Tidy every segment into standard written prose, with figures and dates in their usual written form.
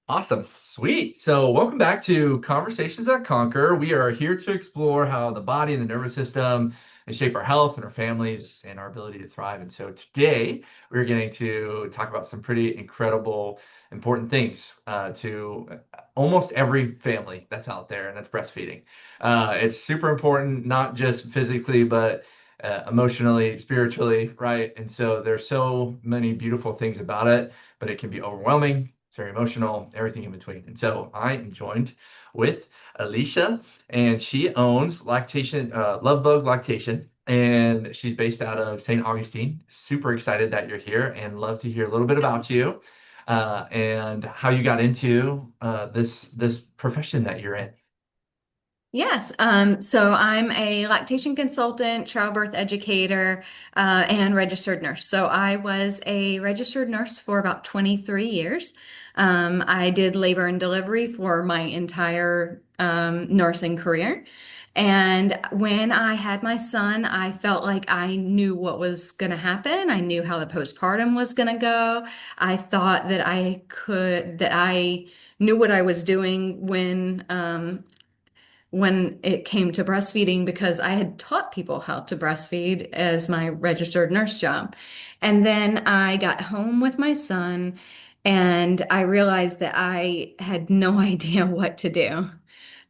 Awesome. Sweet. So, welcome back to Conversations That Conquer. We are here to explore how the body and the nervous system shape our health and our families and our ability to thrive. And so, today we're getting to talk about some pretty incredible, important things to almost every family that's out there, and that's breastfeeding. It's super important, not just physically, but emotionally, spiritually, right? And so, there's so many beautiful things about it, but it can be overwhelming. It's very emotional, everything in between. And so I am joined with Alicia, and she owns Lactation, Love Bug Lactation, and she's based out of St. Augustine. Super excited that you're here, and love to hear a little bit about you and how you got into this profession that you're in. Yes. So I'm a lactation consultant, childbirth educator, and registered nurse. So I was a registered nurse for about 23 years. I did labor and delivery for my entire nursing career. And when I had my son, I felt like I knew what was going to happen. I knew how the postpartum was going to go. I thought that I knew what I was doing when it came to breastfeeding because I had taught people how to breastfeed as my registered nurse job. And then I got home with my son and I realized that I had no idea what to do.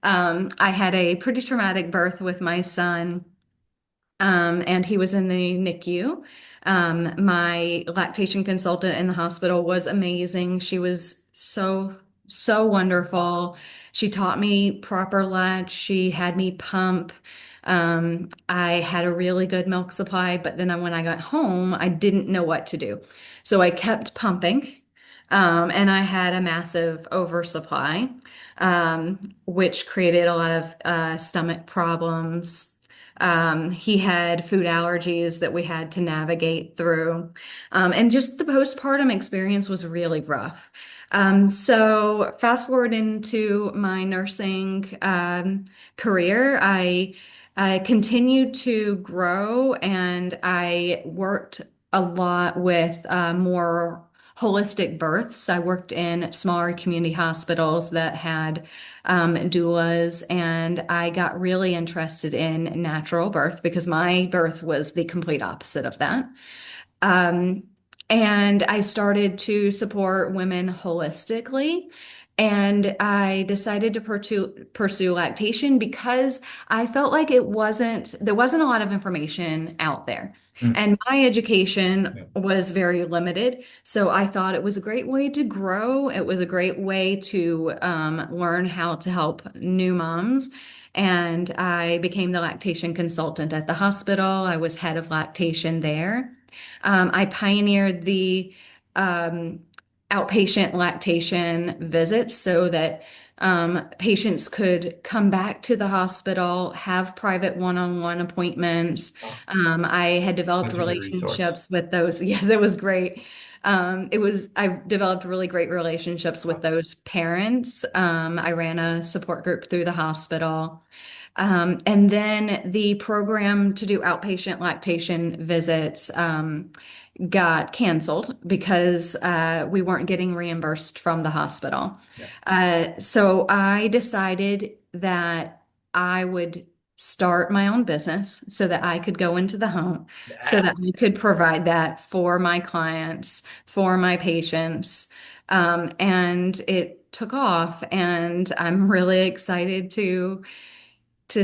I had a pretty traumatic birth with my son, and he was in the NICU. My lactation consultant in the hospital was amazing. She was so wonderful. She taught me proper latch. She had me pump. I had a really good milk supply, but then when I got home, I didn't know what to do. So I kept pumping, and I had a massive oversupply, which created a lot of stomach problems. He had food allergies that we had to navigate through. And just the postpartum experience was really rough. So fast forward into my nursing career, I continued to grow and I worked a lot with more holistic births. I worked in smaller community hospitals that had doulas, and I got really interested in natural birth because my birth was the complete opposite of that. Um, and I started to support women holistically. And I decided to pursue lactation because I felt like there wasn't a lot of information out there. Mm. And my education Yeah. was very limited. So I thought it was a great way to grow. It was a great way to learn how to help new moms. And I became the lactation consultant at the hospital. I was head of lactation there. I pioneered the um, outpatient lactation visits so that patients could come back to the hospital, have private one-on-one appointments. Oh, I had developed such a good resource. relationships with those. Yes, it was great. I developed really great relationships with those parents. I ran a support group through the hospital. And then the program to do outpatient lactation visits got canceled because we weren't getting reimbursed from the hospital. Yeah. So I decided that I would start my own business so that I could go into the home, so Yeah. that I could provide that for my clients, for my patients. And it took off, and I'm really excited to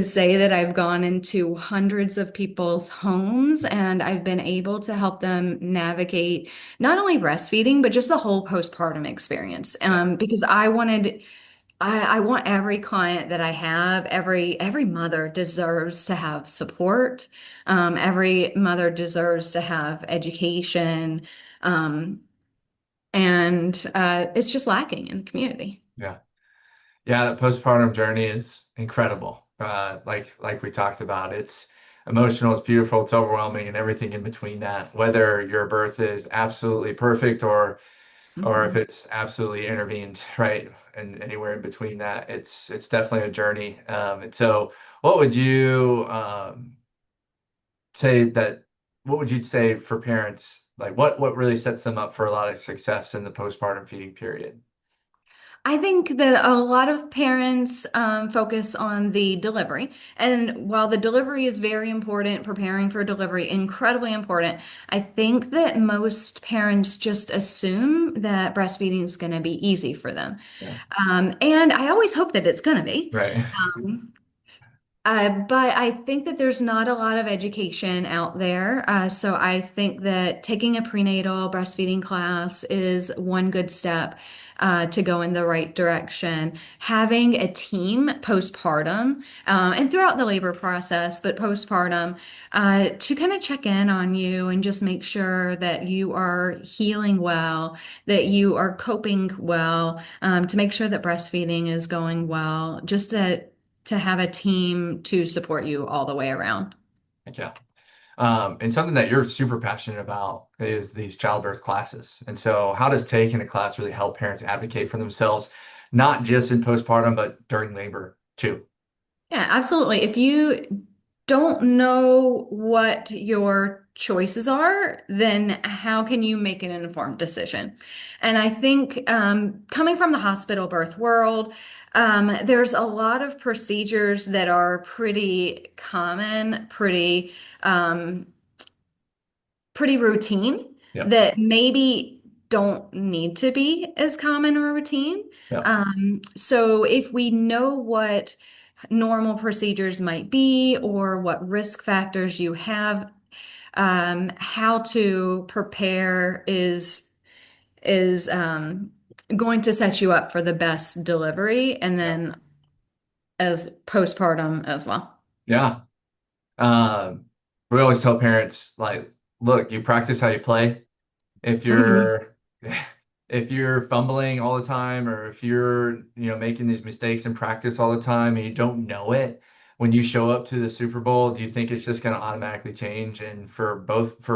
say that I've gone into hundreds of people's homes and I've been able to help them navigate not only breastfeeding, but just the whole postpartum experience. Yeah. Because I want every client that I have, every mother deserves to have support. Every mother deserves to have education. Um, and it's just lacking in the community. Yeah. Yeah, the postpartum journey is incredible. Like we talked about, it's emotional, it's beautiful, it's overwhelming, and everything in between that. Whether your birth is absolutely perfect or if Mhm. it's absolutely intervened, right? And anywhere in between that, it's definitely a journey. And so, what would you say that what would you say for parents? Like what really sets them up for a lot of success in the postpartum feeding period? I think that a lot of parents focus on the delivery. And while the delivery is very important, preparing for delivery, incredibly important, I think that most parents just assume that breastfeeding is going to be easy for them. Yeah. And I always hope that it's going to be. Right. Um, but I think that there's not a lot of education out there. So I think that taking a prenatal breastfeeding class is one good step to go in the right direction. Having a team postpartum and throughout the labor process, but postpartum, to kind of check in on you and just make sure that you are healing well, that you are coping well, to make sure that breastfeeding is going well, just to have a team to support you all the way around. Heck yeah. And something that you're super passionate about is these childbirth classes. And so, how does taking a class really help parents advocate for themselves, not just in postpartum, but during labor too? Yeah, absolutely. If you don't know what your choices are, then how can you make an informed decision? And I think coming from the hospital birth world, there's a lot of procedures that are pretty common, um, pretty routine Yep. that maybe don't need to be as common or routine. Yep. So if we know what normal procedures might be or what risk factors you have, how to prepare is going to set you up for the best delivery and Yep. then as postpartum as well. Yeah. Um, we always tell parents like, look, you practice how you play. If Mhm. you're if you're fumbling all the time or if you're, making these mistakes in practice all the time and you don't know it, when you show up to the Super Bowl, do you think it's just going to automatically change? And for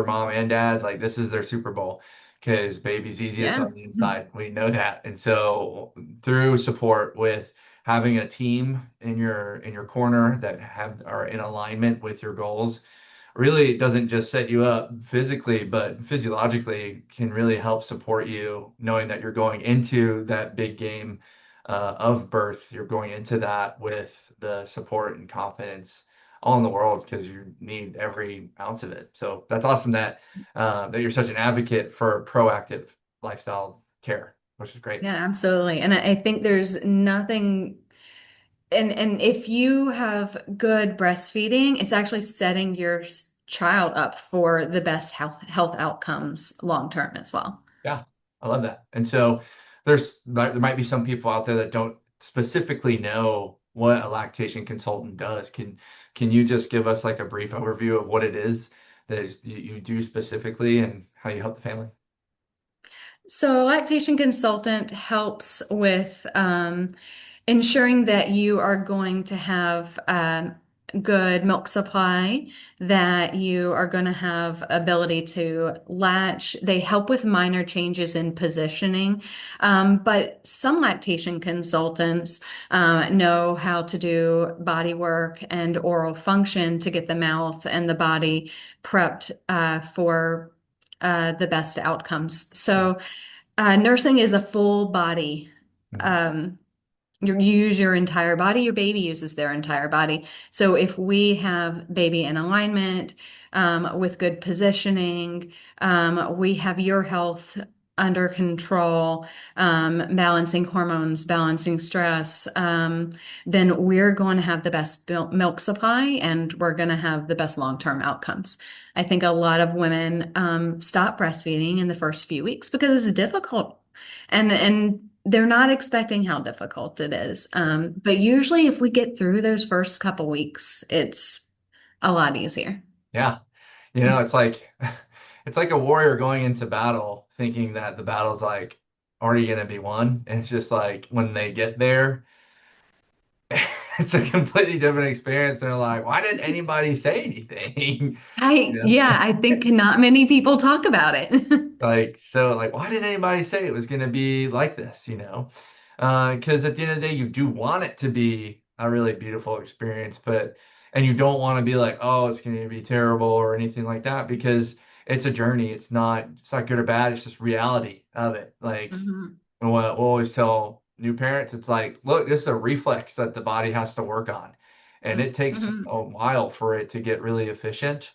mom and dad, like this is their Super Bowl because baby's easiest Yeah. on the inside. We know that. And so through support with having a team in your corner that are in alignment with your goals really doesn't just set you up physically, but physiologically can really help support you knowing that you're going into that big game of birth. You're going into that with the support and confidence all in the world because you need every ounce of it. So that's awesome that you're such an advocate for proactive lifestyle care, which is great. Yeah, absolutely. And I think there's nothing and if you have good breastfeeding, it's actually setting your child up for the best health outcomes long term as well. Yeah, I love that. And so there might be some people out there that don't specifically know what a lactation consultant does. Can you just give us like a brief overview of what it is you do specifically and how you help the family? So, a lactation consultant helps with ensuring that you are going to have good milk supply, that you are going to have ability to latch. They help with minor changes in positioning, but some lactation consultants know how to do body work and oral function to get the mouth and the body prepped for the best outcomes. Yeah. So, nursing is a full body. Mhm. Um, you use your entire body, your baby uses their entire body. So if we have baby in alignment, with good positioning, we have your health under control, balancing hormones, balancing stress, then we're going to have the best milk supply and we're going to have the best long-term outcomes. I think a lot of women stop breastfeeding in the first few weeks because it's difficult. And they're not expecting how difficult it is. But usually, if we get through those first couple weeks, it's a lot easier. Yeah. It's like a warrior going into battle thinking that the battle's like already gonna be won. And it's just like when they get there, it's a completely different experience. They're like, why didn't anybody say anything? Yeah, I think not many people talk about it. Like, why didn't anybody say it was going to be like this? Because at the end of the day, you do want it to be a really beautiful experience, but And you don't want to be like, oh, it's going to be terrible or anything like that, because it's a journey. It's not good or bad. It's just reality of it. Like, Hmm. and what we'll always tell new parents, it's like, look, this is a reflex that the body has to work on. And it takes Hmm. a while for it to get really efficient.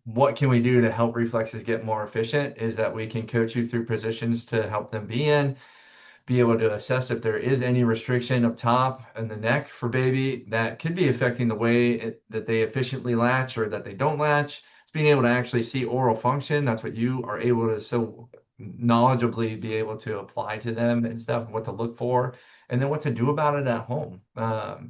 What can we do to help reflexes get more efficient is that we can coach you through positions to help them be able to assess if there is any restriction up top in the neck for baby that could be affecting the way that they efficiently latch or that they don't latch. It's being able to actually see oral function. That's what you are able to so knowledgeably be able to apply to them and stuff, what to look for, and then what to do about it at home. I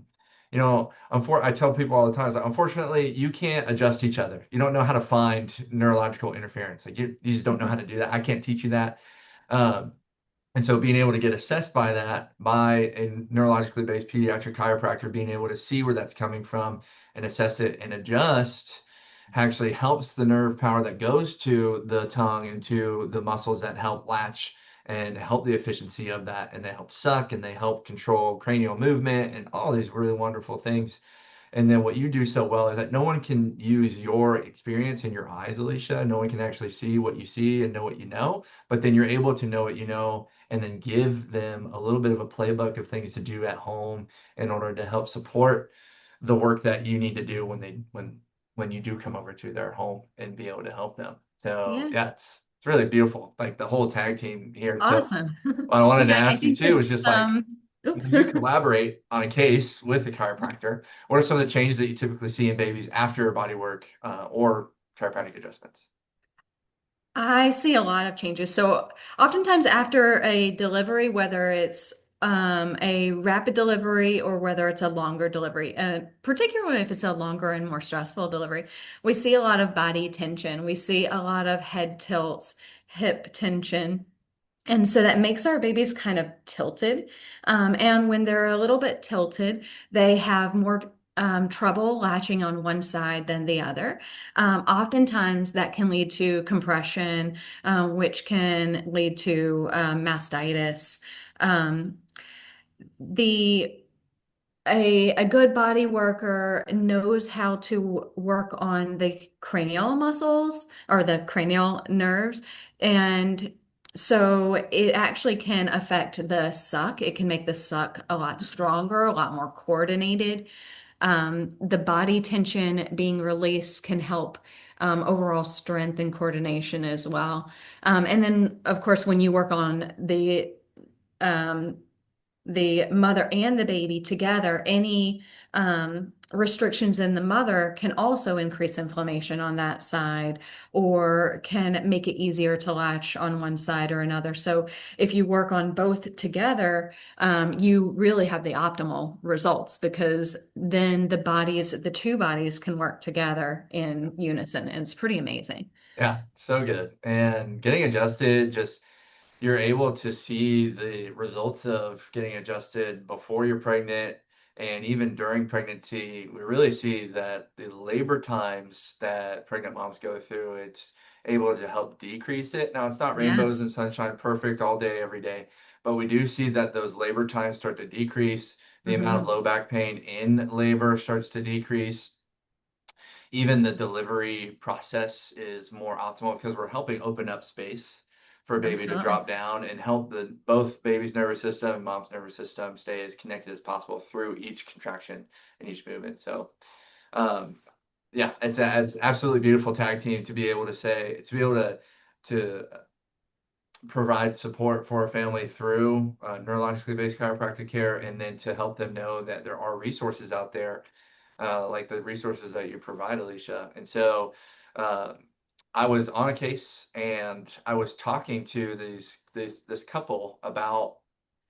tell people all the time, is that unfortunately, you can't adjust each other. You don't know how to find neurological interference. Like you just don't know how Hmm. to do that. I can't teach you that. Um, and so being able to get assessed by that by a neurologically based pediatric chiropractor, being able to see where that's coming from and assess it and adjust actually helps the nerve power that goes to the tongue and to the muscles that help latch and help the efficiency of that. And they help suck and they help control cranial movement and all these really wonderful things. And then what you do so well is that no one can use your experience in your eyes, Alicia. No one can actually see what you see and know what you know, but then you're able to know what you know and then give them a little bit of a playbook of things to do at home in order to help support the work that you need to do when you do come over to their home and be able to help them. So Yeah. yeah, it's really beautiful, like the whole tag team here. So Awesome. what I wanted to Yeah, I ask you think too is it's just like, oops. when you collaborate on a case with a chiropractor, what are some of the changes that you typically see in babies after body work or chiropractic adjustments? I see a lot of changes. So oftentimes after a delivery, whether it's a rapid delivery or whether it's a longer delivery, particularly if it's a longer and more stressful delivery, we see a lot of body tension. We see a lot of head tilts, hip tension. And so that makes our babies kind of tilted. And when they're a little bit tilted, they have more trouble latching on one side than the other. Oftentimes, that can lead to compression, which can lead to mastitis. Um, the a good body worker knows how to work on the cranial muscles or the cranial nerves. And so it actually can affect the suck. It can make the suck a lot stronger, a lot more coordinated. The body tension being released can help overall strength and coordination as well. And then, of course, when you work on um, the mother and the baby together, any restrictions in the mother can also increase inflammation on that side or can make it easier to latch on one side or another. So if you work on both together, you really have the optimal results because then the two bodies can work together in unison. And it's pretty amazing. Yeah, so good. And getting adjusted, just you're able to see the results of getting adjusted before you're pregnant and even during pregnancy. We really see that the labor times that pregnant moms go through, it's able to help decrease it. Now, it's not Yeah. rainbows and sunshine perfect all day, every day, but we do see that those labor times start to decrease. The amount of Hmm. low back pain in labor starts to decrease. Even the delivery process is more optimal because we're helping open up space for a baby to Absolutely. drop down and help the both baby's nervous system and mom's nervous system stay as connected as possible through each contraction and each movement. So um, yeah, it's absolutely beautiful tag team to be able to say to be able to provide support for a family through neurologically based chiropractic care, and then to help them know that there are resources out there, like the resources that you provide, Alicia. And so uh, I was on a case and I was talking to this couple about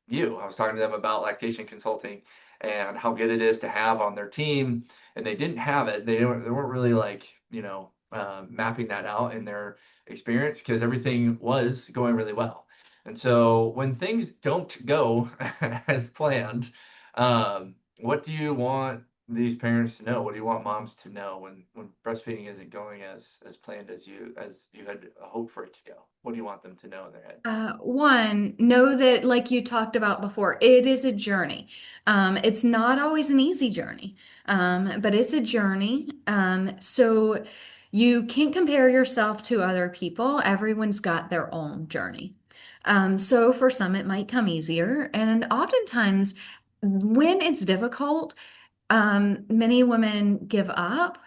you. I was talking to them about lactation consulting and how good it is to have on their team, and they didn't have it. They weren't really like mapping that out in their experience because everything was going really well. And so when things don't go as planned, what do you want? these parents to know? What do you want moms to know when breastfeeding isn't going as planned as you had hoped for it to go? What do you want them to know in their head? One, know that, like you talked about before, it is a journey. It's not always an easy journey, but it's a journey. So you can't compare yourself to other people. Everyone's got their own journey. So for some, it might come easier. And oftentimes, when it's difficult, many women give up,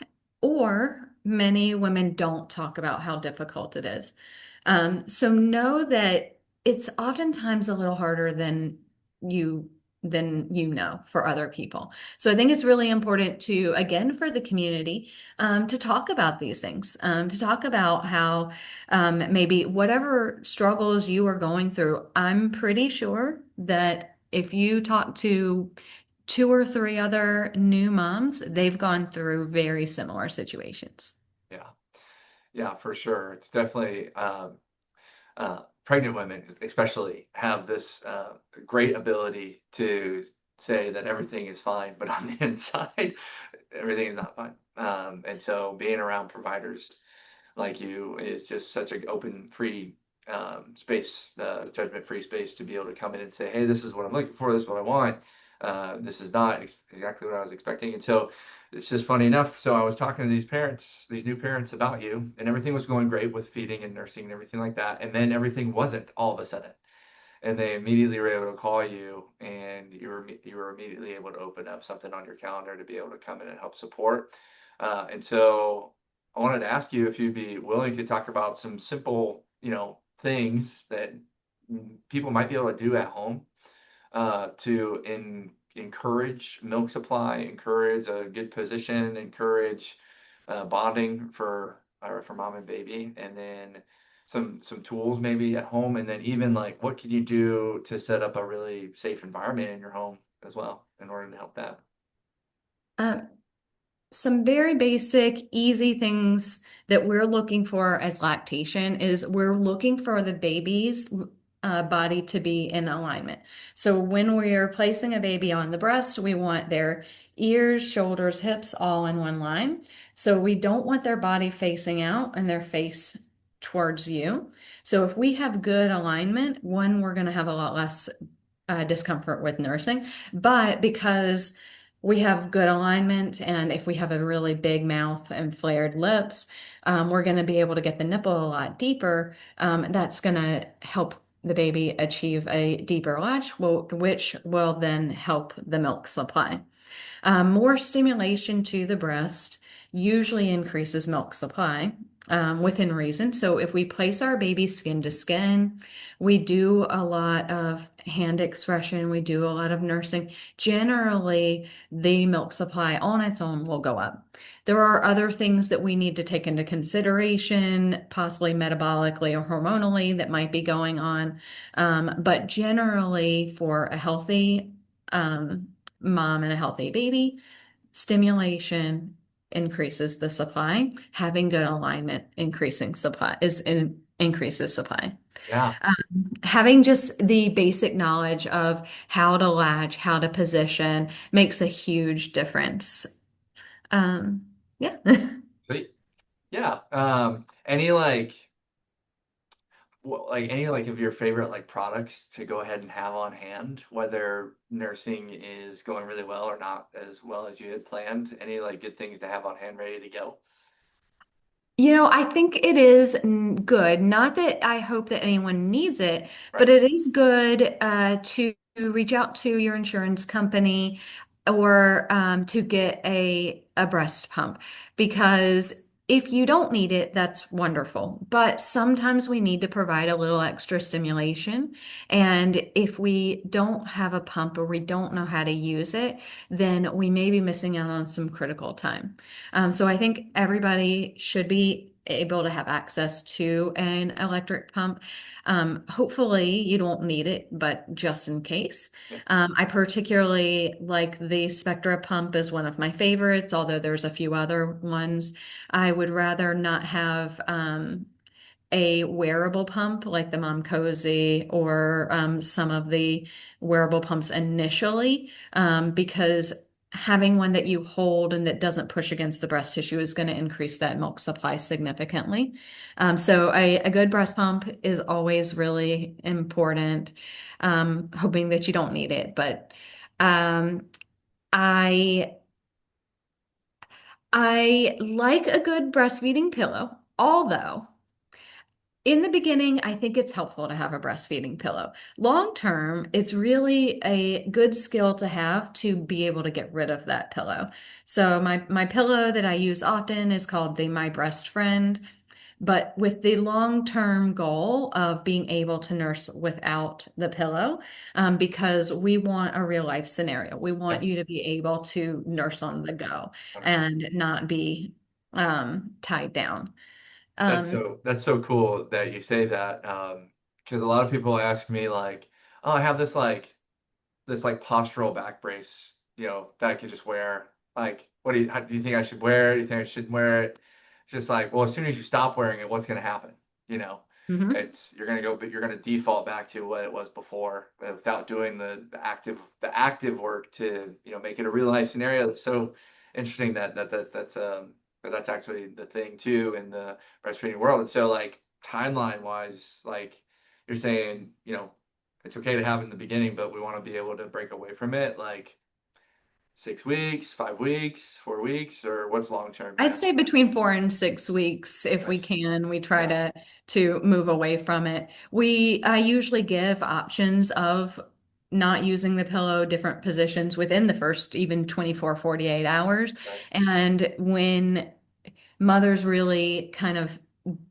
or many women don't talk about how difficult it is. So know that it's oftentimes a little harder you than know for other people. So I think it's really important to, again, for the community, to talk about these things, to talk about how maybe whatever struggles you are going through. I'm pretty sure that if you talk to two or three other new moms, they've gone through very similar situations. Yeah, yeah, for sure. It's definitely pregnant women, especially, have this great ability to say that everything is fine, but on the inside, everything is not fine. And so, being around providers like you is just such an open, free space, judgment-free space to be able to come in and say, "Hey, this is what I'm looking for. This is what I want. This is not exactly what I was expecting." And so, it's just funny enough. So I was talking to these parents, these new parents, about you, and everything was going great with feeding and nursing and everything like that. And then everything wasn't all of a sudden, and they immediately were able to call you, and you were immediately able to open up something on your calendar to be able to come in and help support. And so I wanted to ask you if you'd be willing to talk about some simple, things that people might be able to do at home to encourage milk supply, encourage a good position, encourage bonding for mom and baby, and then some tools maybe at home, and then even like what can you do to set up a really safe environment in your home as well in order to help that. Um, some very basic, easy things that we're looking for as lactation is we're looking for the baby's body to be in alignment. So when we are placing a baby on the breast, we want their ears, shoulders, hips all in one line. So we don't want their body facing out and their face towards you. So if we have good alignment, one, we're going to have a lot less discomfort with nursing. But because we have good alignment, and if we have a really big mouth and flared lips, we're going to be able to get the nipple a lot deeper. That's going to help the baby achieve a deeper latch, which will then help the milk supply. More stimulation to the breast usually increases milk supply within reason. So if we place our baby skin to skin, we do a lot of hand expression, we do a lot of nursing. Generally, the milk supply on its own will go up. There are other things that we need to take into consideration, possibly metabolically or hormonally, that might be going on. But generally, for a healthy mom and a healthy baby, stimulation increases the supply. Having good alignment increases supply. Yeah. Having just the basic knowledge of how to latch, how to position makes a huge difference. Yeah. Sweet. Yeah. Any any like of your favorite like products to go ahead and have on hand, whether nursing is going really well or not as well as you had planned? Any like good things to have on hand ready to go? I think it is good. Not that I hope that anyone needs it, but Right. it is good to reach out to your insurance company or to get a breast pump, because if you don't need it, that's wonderful. But sometimes we need to provide a little extra stimulation. And if we don't have a pump or we don't know how to use it, then we may be missing out on some critical time. So I think everybody should be able to have access to an electric pump. Hopefully you don't need it, but just in case. Yeah. I particularly like the Spectra pump is one of my favorites, although there's a few other ones. I would rather not have a wearable pump like the Mom Cozy or some of the wearable pumps initially, because having one that you hold and that doesn't push against the breast tissue is going to increase that milk supply significantly. So a good breast pump is always really important, hoping that you don't need it. But um, I I like a good breastfeeding pillow, although in the beginning, I think it's helpful to have a breastfeeding pillow. Long term, it's really a good skill to have to be able to get rid of that pillow. So my pillow that I use often is called the My Breast Friend, but with the long-term goal of being able to nurse without the pillow, because we want a real life scenario. We Yeah, want you to be able to nurse on the go 100%. and not be tied down. That's Um, so cool that you say that. Because a lot of people ask me like, oh, I have this like postural back brace, that I could just wear. Like, how do you think I should wear it? Do you think I shouldn't wear it? It's just like, well, as soon as you stop wearing it, what's going to happen? You know, mhm. you're going to go, but you're going to default back to what it was before without doing the active work to, make it a real life scenario. That's so interesting that's actually the thing too in the breastfeeding world. And so like timeline wise, like you're saying, it's okay to have it in the beginning, but we want to be able to break away from it like 6 weeks, 5 weeks, 4 weeks, or what's long term, I'd yeah. say between 4 and 6 weeks, if we Nice. can, we try Yeah. to move away from it. We usually give options of not using the pillow, different positions within the first even 24, 48 hours. Right. And when mothers really kind of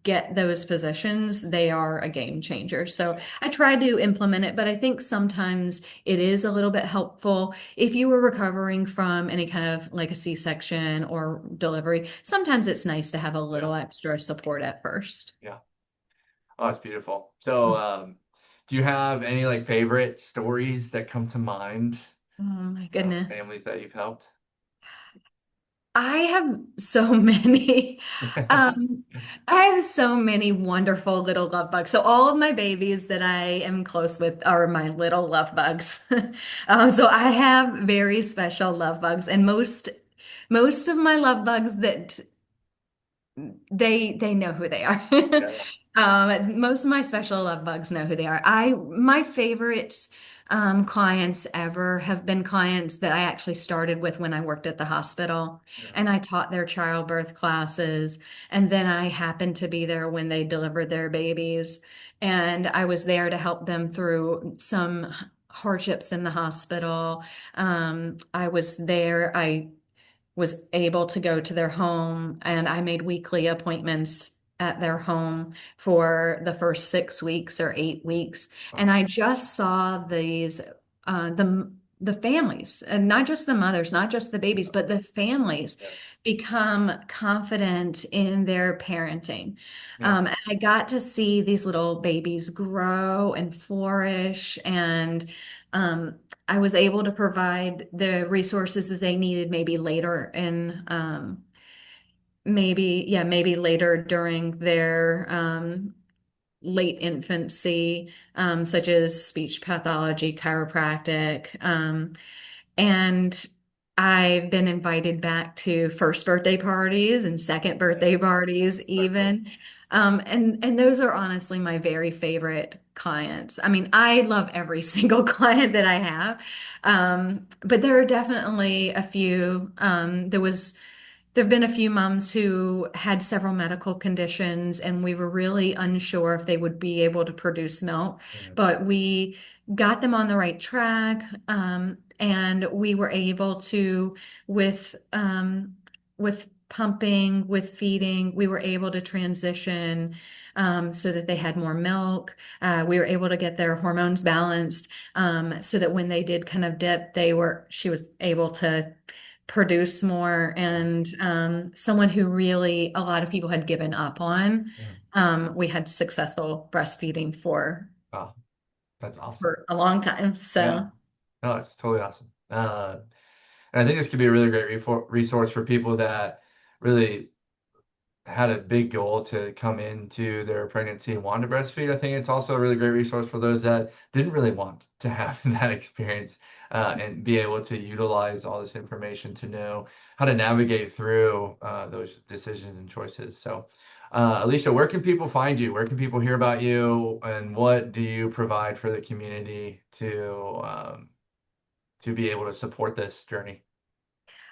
get those positions, they are a game changer. So Yeah. I try to implement it, but I think sometimes it is a little bit helpful. If you were recovering from any kind of like a C-section or delivery, sometimes it's nice to have a Yeah. little extra support at first. Yeah. Oh, that's beautiful. So, do you have any like favorite stories that come to mind Oh my of goodness. families that you've helped? I have so many. Um, I have so many wonderful little love bugs. So all of my babies that I am close with are my little love bugs. So I have very special love bugs, and most of my love bugs that they know who they are. Yeah. Most of my special love bugs know who they are. My favorite clients ever have been clients that I actually started with when I worked at the hospital, Yeah. and I taught their childbirth classes, and then I happened to be there when they delivered their babies, and I was there to help them through some hardships in the hospital. I was there. I was able to go to their home, and I made weekly appointments at their home for the first 6 weeks or 8 weeks. And Wow. I just saw these the families, and not just the mothers, not just the babies, but the families Yeah. become confident in their parenting. Yeah. And I got to see these little babies grow and flourish, and um, I was able to provide the resources that they needed maybe later in maybe later during their late infancy, such as speech pathology, chiropractic, and I've been invited back to first birthday parties and second Yeah. birthday parties So cool. even. And those are honestly my very favorite clients. I mean, I love every single client that I have. But there are definitely a few. There have been a few moms who had several medical conditions, and we were really unsure if they would be able to produce milk, Yeah. but we got them on the right track, and we were able to, with pumping, with feeding, we were able to transition so that they had more milk. We were able to get their hormones balanced so that when they did kind of dip, she was able to produce more, Yeah. and someone who really a lot of people had given up on. Yeah. We had successful breastfeeding Wow. That's awesome. for a long time. Yeah. So No, it's totally awesome. And I think this could be a really great resource for people that really had a big goal to come into their pregnancy and want to breastfeed. I think it's also a really great resource for those that didn't really want to have that experience and be able to utilize all this information to know how to navigate through those decisions and choices. So, Alicia, where can people find you? Where can people hear about you? And what do you provide for the community to be able to support this journey?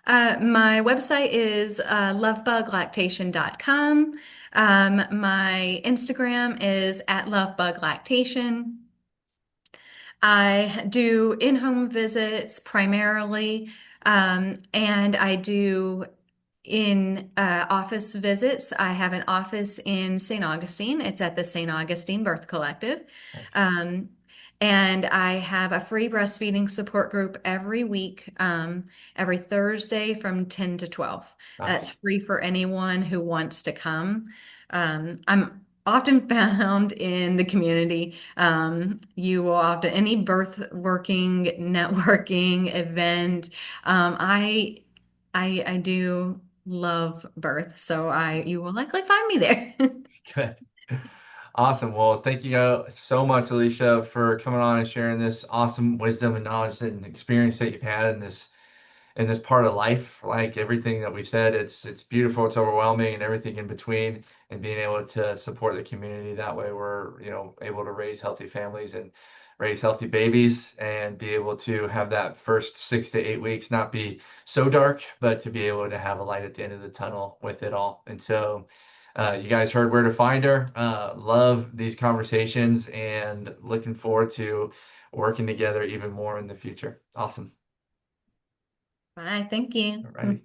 My website is lovebuglactation.com. My Instagram is at lovebuglactation. I do in-home visits primarily, and I do in office visits. I have an office in St. Augustine. It's at the St. Augustine Birth Collective. Nice. Um, and I have a free breastfeeding support group every week, every Thursday from 10 to 12. That's Nice. free for anyone who wants to come. I'm often found in the community. You will often, any birth working, networking event. I do love birth, so you will likely find me there. Good. Awesome. Well, thank you so much, Alicia, for coming on and sharing this awesome wisdom and knowledge and experience that you've had in this part of life. Like everything that we've said, it's beautiful, it's overwhelming, and everything in between. And being able to support the community that way, we're able to raise healthy families and raise healthy babies, and be able to have that first 6 to 8 weeks not be so dark, but to be able to have a light at the end of the tunnel with it all. And so. You guys heard where to find her. Love these conversations and looking forward to working together even more in the future. Awesome. Bye, thank you. All righty.